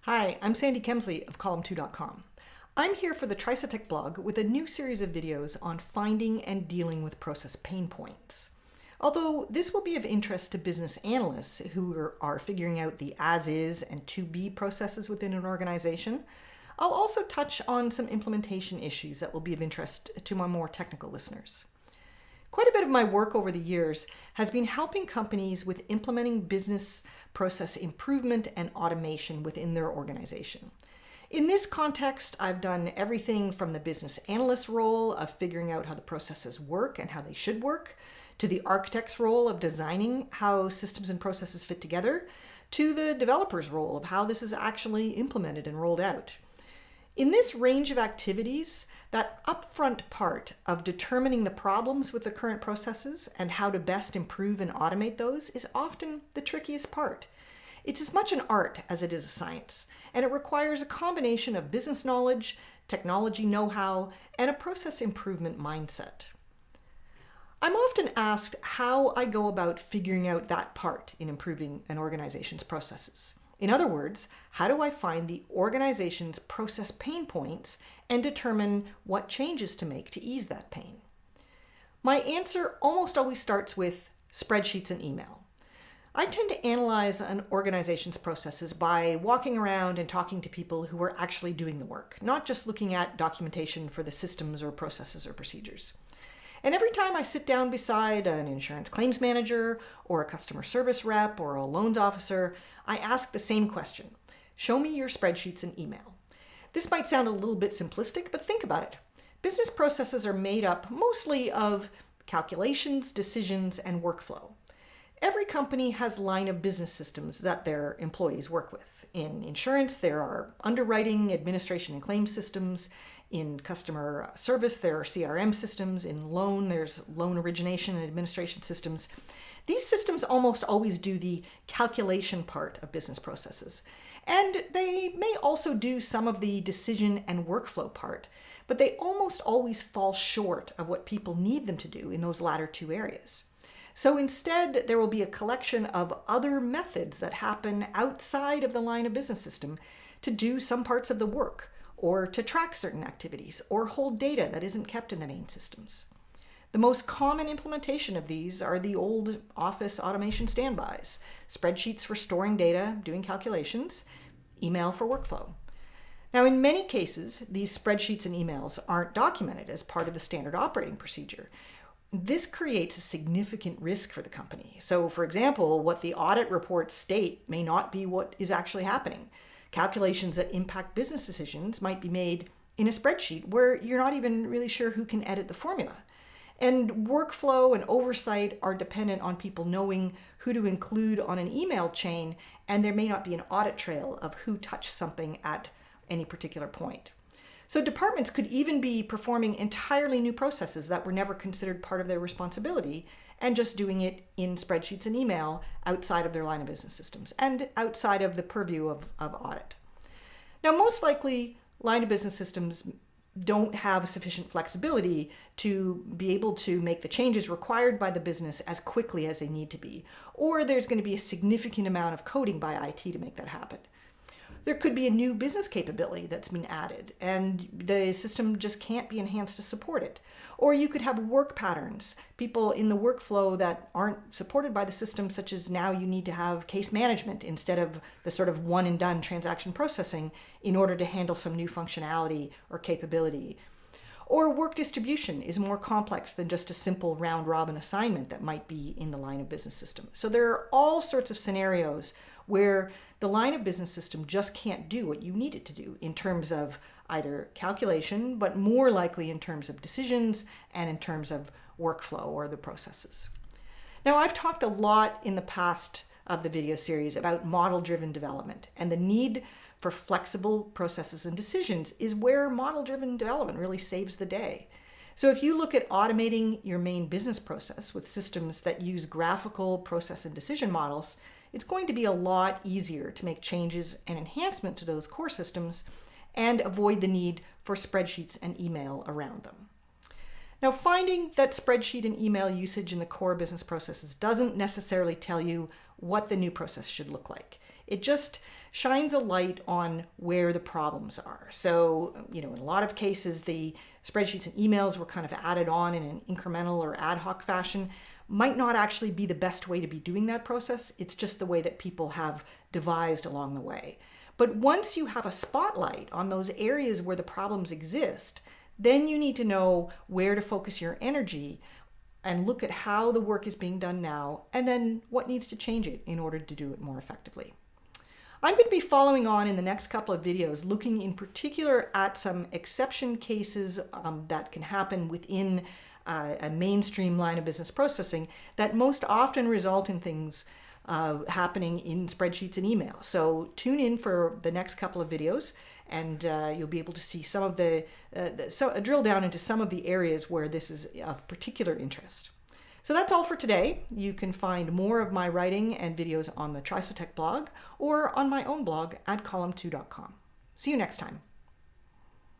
Hi, I'm Sandy Kemsley of column2.com. I'm here for the Tricytech blog with a new series of videos on finding and dealing with process pain points. Although this will be of interest to business analysts who are figuring out the as-is and to-be processes within an organization, I'll also touch on some implementation issues that will be of interest to my more technical listeners. Quite a bit of my work over the years has been helping companies with implementing business process improvement and automation within their organization. In this context, I've done everything from the business analyst role of figuring out how the processes work and how they should work, to the architect's role of designing how systems and processes fit together, to the developer's role of how this is actually implemented and rolled out. In this range of activities, that upfront part of determining the problems with the current processes and how to best improve and automate those is often the trickiest part. It's as much an art as it is a science, and it requires a combination of business knowledge, technology know-how, and a process improvement mindset. I'm often asked how I go about figuring out that part in improving an organization's processes. In other words, how do I find the organization's process pain points and determine what changes to make to ease that pain? My answer almost always starts with spreadsheets and email. I tend to analyze an organization's processes by walking around and talking to people who are actually doing the work, not just looking at documentation for the systems or processes or procedures. And every time I sit down beside an insurance claims manager or a customer service rep or a loans officer, I ask the same question: show me your spreadsheets and email. This might sound a little bit simplistic, but think about it. Business processes are made up mostly of calculations, decisions, and workflow. Every company has line of business systems that their employees work with. In insurance, there are underwriting, administration, and claims systems. In customer service, there are CRM systems. In loan, there's loan origination and administration systems. These systems almost always do the calculation part of business processes. And they may also do some of the decision and workflow part, but they almost always fall short of what people need them to do in those latter two areas. So instead, there will be a collection of other methods that happen outside of the line of business system to do some parts of the work, or to track certain activities, or hold data that isn't kept in the main systems. The most common implementation of these are the old office automation standbys: spreadsheets for storing data, doing calculations, email for workflow. Now, in many cases, these spreadsheets and emails aren't documented as part of the standard operating procedure. This creates a significant risk for the company. So, for example, what the audit reports state may not be what is actually happening. Calculations that impact business decisions might be made in a spreadsheet where you're not even really sure who can edit the formula. And workflow and oversight are dependent on people knowing who to include on an email chain, and there may not be an audit trail of who touched something at any particular point. So departments could even be performing entirely new processes that were never considered part of their responsibility and just doing it in spreadsheets and email outside of their line of business systems and outside of the purview of audit. Now, most likely, line of business systems don't have sufficient flexibility to be able to make the changes required by the business as quickly as they need to be, or there's going to be a significant amount of coding by IT to make that happen. There could be a new business capability that's been added, and the system just can't be enhanced to support it. Or you could have work patterns, people in the workflow that aren't supported by the system, such as now you need to have case management instead of the sort of one and done transaction processing in order to handle some new functionality or capability. Or work distribution is more complex than just a simple round robin assignment that might be in the line of business system. So there are all sorts of scenarios where the line of business system just can't do what you need it to do in terms of either calculation, but more likely in terms of decisions and in terms of workflow or the processes. Now, I've talked a lot in the past of the video series about model-driven development, and the need for flexible processes and decisions is where model-driven development really saves the day. So if you look at automating your main business process with systems that use graphical process and decision models, it's going to be a lot easier to make changes and enhancement to those core systems and avoid the need for spreadsheets and email around them. Now, finding that spreadsheet and email usage in the core business processes doesn't necessarily tell you what the new process should look like. It just shines a light on where the problems are. So, in a lot of cases, the spreadsheets and emails were kind of added on in an incremental or ad hoc fashion. Might not actually be the best way to be doing that process. It's just the way that people have devised along the way. But once you have a spotlight on those areas where the problems exist, then you need to know where to focus your energy and look at how the work is being done now, and then what needs to change it in order to do it more effectively. I'm going to be following on in the next couple of videos, looking in particular at some exception cases that can happen within a mainstream line of business processing that most often result in things happening in spreadsheets and email. So tune in for the next couple of videos, and you'll be able to see some of drill down into some of the areas where this is of particular interest. So that's all for today. You can find more of my writing and videos on the TriSoTech blog or on my own blog at column2.com. See you next time.